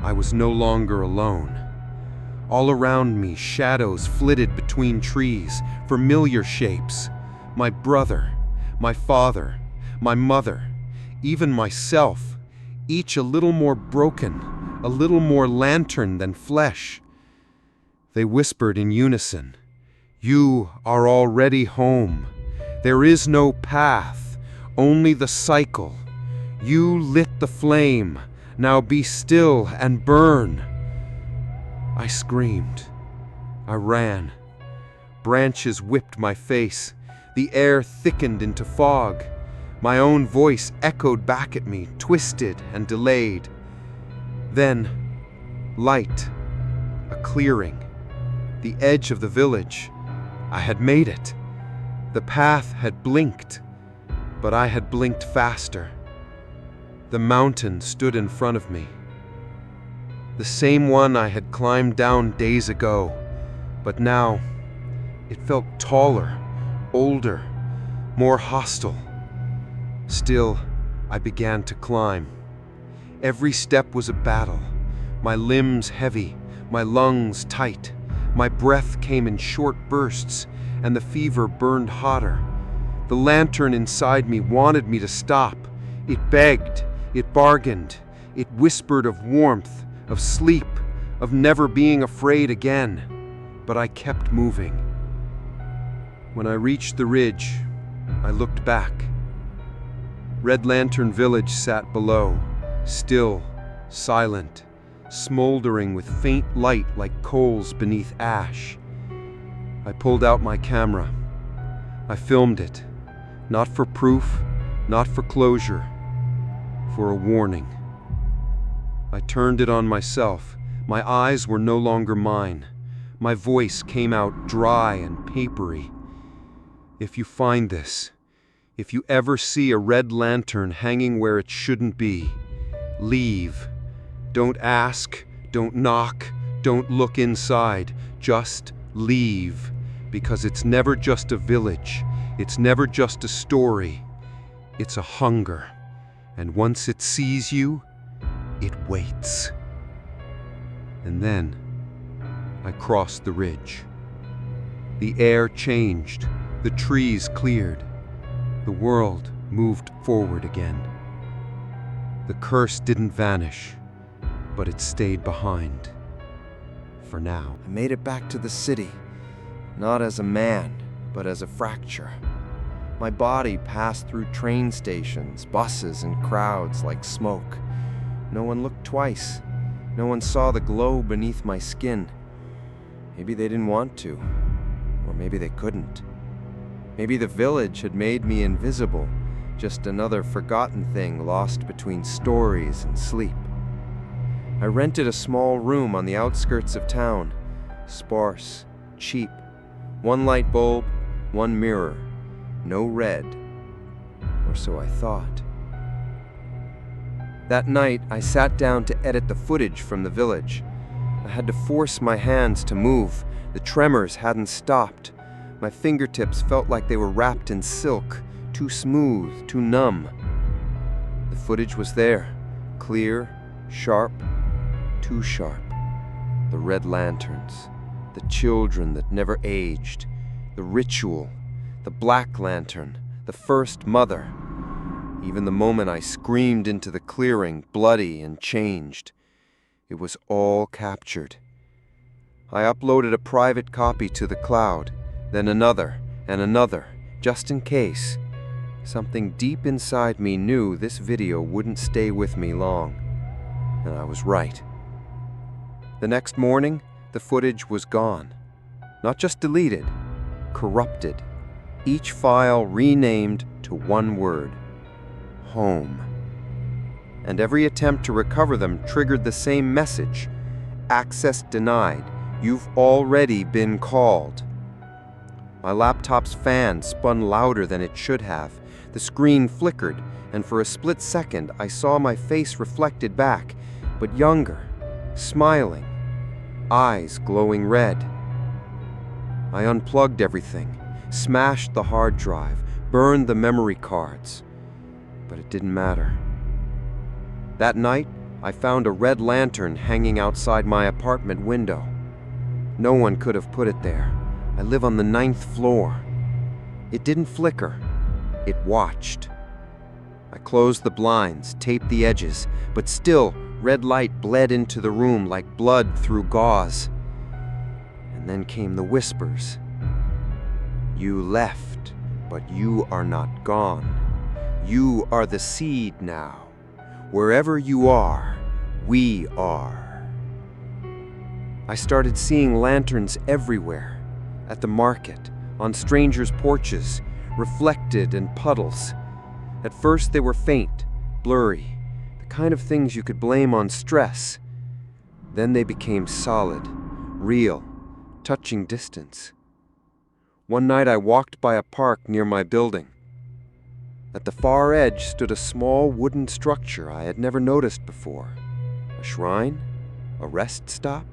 S2: I was no longer alone. All around me, shadows flitted between trees, familiar shapes. My brother, my father, my mother, even myself, each a little more broken, a little more lantern than flesh. They whispered in unison, You are already home. There is no path, only the cycle. You lit the flame. Now be still and burn. I screamed. I ran. Branches whipped my face. The air thickened into fog. My own voice echoed back at me, twisted and delayed. Then, light. A clearing. The edge of the village. I had made it. The path had blinked, but I had blinked faster. The mountain stood in front of me. The same one I had climbed down days ago, but now it felt taller, older, more hostile. Still, I began to climb. Every step was a battle, my limbs heavy, my lungs tight. My breath came in short bursts, and the fever burned hotter. The lantern inside me wanted me to stop. It begged, it bargained, it whispered of warmth, of sleep, of never being afraid again. But I kept moving. When I reached the ridge, I looked back. Red Lantern Village sat below, still, silent, smoldering with faint light like coals beneath ash. I pulled out my camera. I filmed it, not for proof, not for closure, for a warning. I turned it on myself. My eyes were no longer mine. My voice came out dry and papery. If you find this, if you ever see a red lantern hanging where it shouldn't be, leave. Don't ask, don't knock, don't look inside. Just leave. Because it's never just a village. It's never just a story. It's a hunger. And once it sees you, it waits. And then I crossed the ridge. The air changed. The trees cleared. The world moved forward again. The curse didn't vanish, but it stayed behind. For now.
S1: I made it back to the city, not as a man, but as a fracture. My body passed through train stations, buses, and crowds like smoke. No one looked twice. No one saw the glow beneath my skin. Maybe they didn't want to, or maybe they couldn't. Maybe the village had made me invisible, just another forgotten thing lost between stories and sleep. I rented a small room on the outskirts of town, sparse, cheap. One light bulb, one mirror, no red, or so I thought. That night, I sat down to edit the footage from the village. I had to force my hands to move. The tremors hadn't stopped. My fingertips felt like they were wrapped in silk, too smooth, too numb. The footage was there, clear, sharp, too sharp. The red lanterns, the children that never aged, the ritual, the black lantern, the first mother. Even the moment I screamed into the clearing, bloody and changed. It was all captured. I uploaded a private copy to the cloud, then another and another, just in case. Something deep inside me knew this video wouldn't stay with me long. And I was right. The next morning, the footage was gone. Not just deleted, corrupted. Each file renamed to one word: home. And every attempt to recover them triggered the same message: access denied. You've already been called. My laptop's fan spun louder than it should have. The screen flickered, and for a split second I saw my face reflected back, but younger, smiling, eyes glowing red. I unplugged everything, smashed the hard drive, burned the memory cards. But it didn't matter. That night, I found a red lantern hanging outside my apartment window. No one could have put it there. I live on the 9th floor. It didn't flicker. It watched. I closed the blinds, taped the edges, but still, red light bled into the room like blood through gauze. And then came the whispers. You left, but you are not gone. You are the seed now. Wherever you are, we are. I started seeing lanterns everywhere, at the market, on strangers' porches, reflected in puddles. At first they were faint, blurry, the kind of things you could blame on stress. Then they became solid, real, touching distance. One night I walked by a park near my building. At the far edge stood a small wooden structure I had never noticed before. A shrine? A rest stop?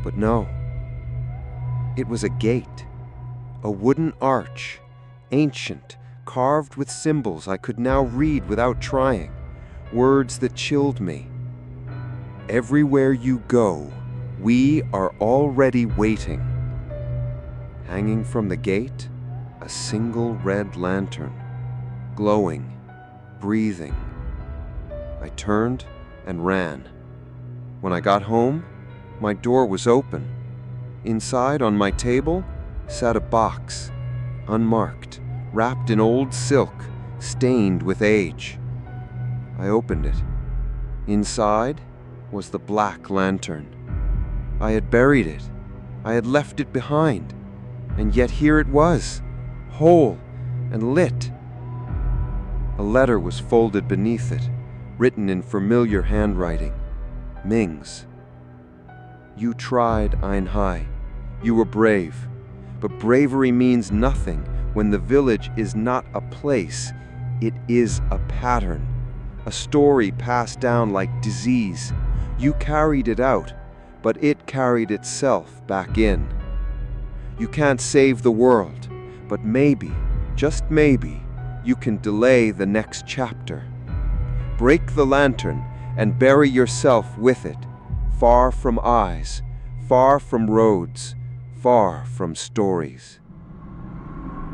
S1: But no. It was a gate. A wooden arch, ancient, carved with symbols I could now read without trying, words that chilled me. Everywhere you go, we are already waiting. Hanging from the gate, a single red lantern, glowing, breathing. I turned and ran. When I got home, my door was open. Inside, on my table, sat a box, unmarked, wrapped in old silk, stained with age. I opened it. Inside was the black lantern. I had buried it. I had left it behind. And yet here it was, whole and lit. A letter was folded beneath it, written in familiar handwriting. Ming's. You tried, Einhai. You were brave. But bravery means nothing when the village is not a place. It is a pattern. A story passed down like disease. You carried it out, but it carried itself back in. You can't save the world, but maybe, just maybe, you can delay the next chapter. Break the lantern and bury yourself with it, far from eyes, far from roads, far from stories.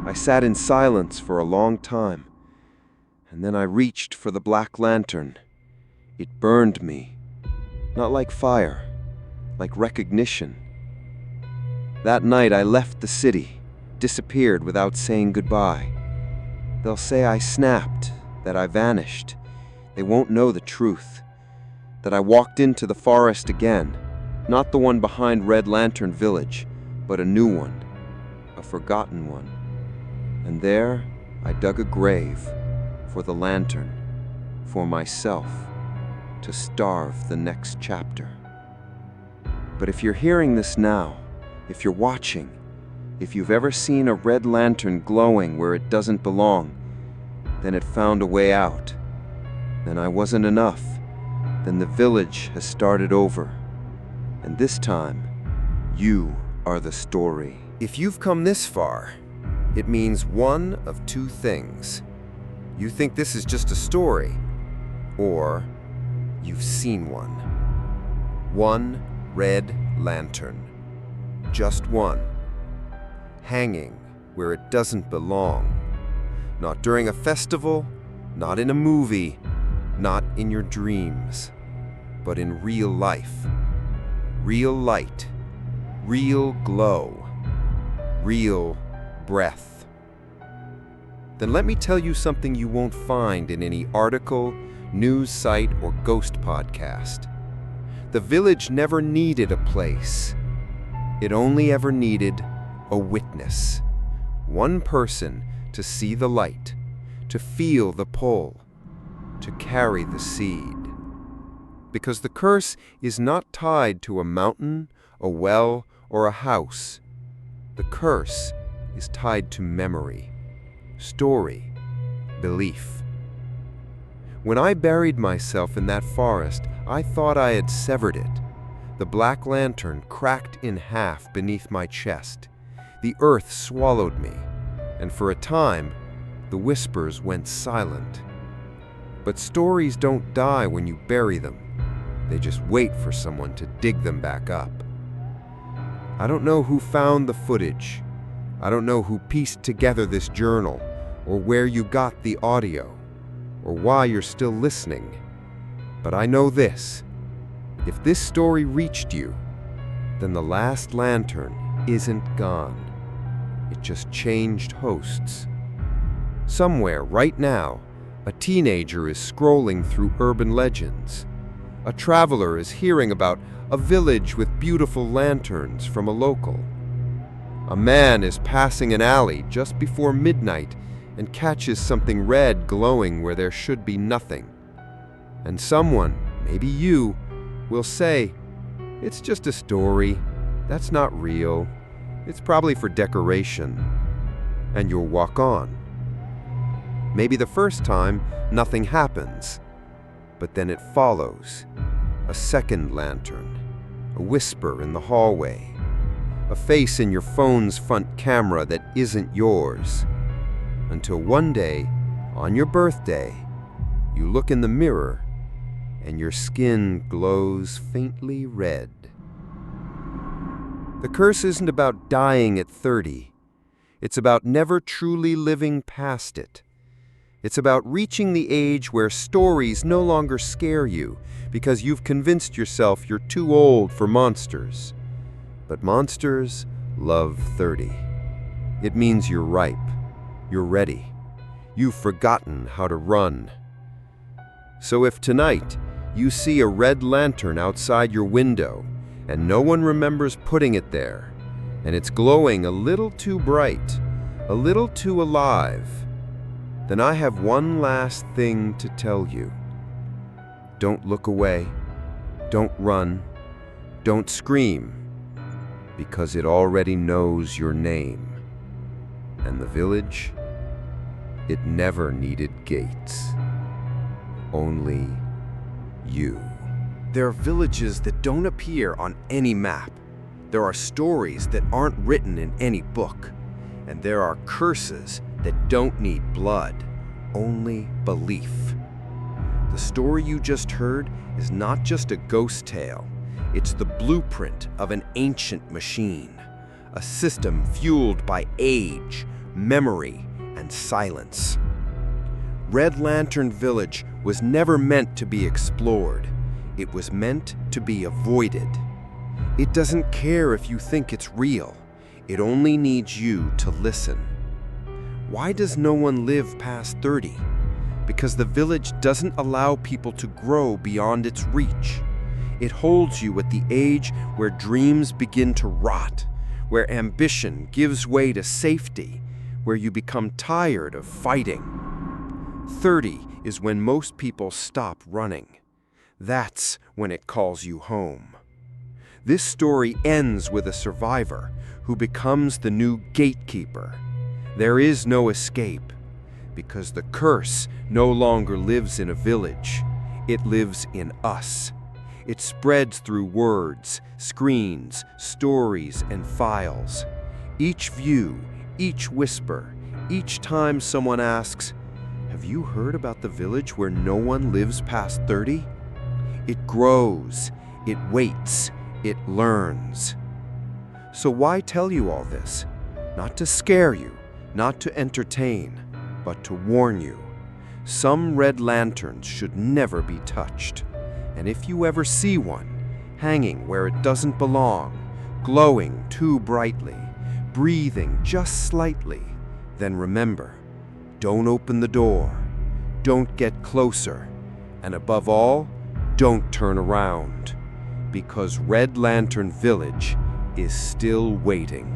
S1: I sat in silence for a long time, and then I reached for the black lantern. It burned me, not like fire, like recognition. That night I left the city, disappeared without saying goodbye. They'll say I snapped, that I vanished. They won't know the truth. That I walked into the forest again, not the one behind Red Lantern Village, but a new one, a forgotten one. And there I dug a grave for the lantern, for myself, to starve the next chapter. But if you're hearing this now, if you're watching, if you've ever seen a red lantern glowing where it doesn't belong, then it found a way out. Then I wasn't enough. Then the village has started over. And this time, you are the story. If you've come this far, it means one of two things. You think this is just a story, or you've seen one. One red lantern. Just one. Hanging where it doesn't belong. Not during a festival, not in a movie, not in your dreams, but in real life. Real light, real glow, real breath. Then let me tell you something you won't find in any article, news site, or ghost podcast. The village never needed a place. It only ever needed a witness. One person to see the light, to feel the pull, to carry the seed. Because the curse is not tied to a mountain, a well, or a house. The curse is tied to memory, story, belief. When I buried myself in that forest, I thought I had severed it. The black lantern cracked in half beneath my chest. The earth swallowed me, and for a time, the whispers went silent. But stories don't die when you bury them. They just wait for someone to dig them back up. I don't know who found the footage. I don't know who pieced together this journal, or where you got the audio, or why you're still listening. But I know this. If this story reached you, then the last lantern isn't gone.
S2: It just changed hosts. Somewhere, right now, a teenager is scrolling through urban legends. A traveler is hearing about a village with beautiful lanterns from a local. A man is passing an alley just before midnight and catches something red glowing where there should be nothing. And someone, maybe you, will say, "It's just a story. That's not real. It's probably for decoration." And you'll walk on. Maybe the first time, nothing happens. But then it follows. A second lantern. A whisper in the hallway. A face in your phone's front camera that isn't yours. Until one day, on your birthday, you look in the mirror and your skin glows faintly red. The curse isn't about dying at 30. It's about never truly living past it. It's about reaching the age where stories no longer scare you because you've convinced yourself you're too old for monsters. But monsters love 30. It means you're ripe. You're ready. You've forgotten how to run. So if tonight you see a red lantern outside your window and no one remembers putting it there, and it's glowing a little too bright, a little too alive, then I have one last thing to tell you. Don't look away. Don't run. Don't scream, because it already knows your name. And the village, it never needed gates. Only you.
S1: There are villages that don't appear on any map. There are stories that aren't written in any book. And there are curses that don't need blood, only belief. The story you just heard is not just a ghost tale. It's the blueprint of an ancient machine, a system fueled by age, memory, and silence. Red Lantern Village was never meant to be explored. It was meant to be avoided. It doesn't care if you think it's real. It only needs you to listen. Why does no one live past 30? Because the village doesn't allow people to grow beyond its reach. It holds you at the age where dreams begin to rot, where ambition gives way to safety, where you become tired of fighting. 30 is when most people stop running. That's when it calls you home. This story ends with a survivor who becomes the new gatekeeper. There is no escape, because the curse no longer lives in a village. It lives in us. It spreads through words, screens, stories, and files. Each view, each whisper, each time someone asks, "Have you heard about the village where no one lives past 30? It grows, it waits, it learns. So why tell you all this? Not to scare you, not to entertain, but to warn you. Some red lanterns should never be touched. And if you ever see one, hanging where it doesn't belong, glowing too brightly, breathing just slightly, then remember, don't open the door, don't get closer, and above all, don't turn around, because Red Lantern Village is still waiting.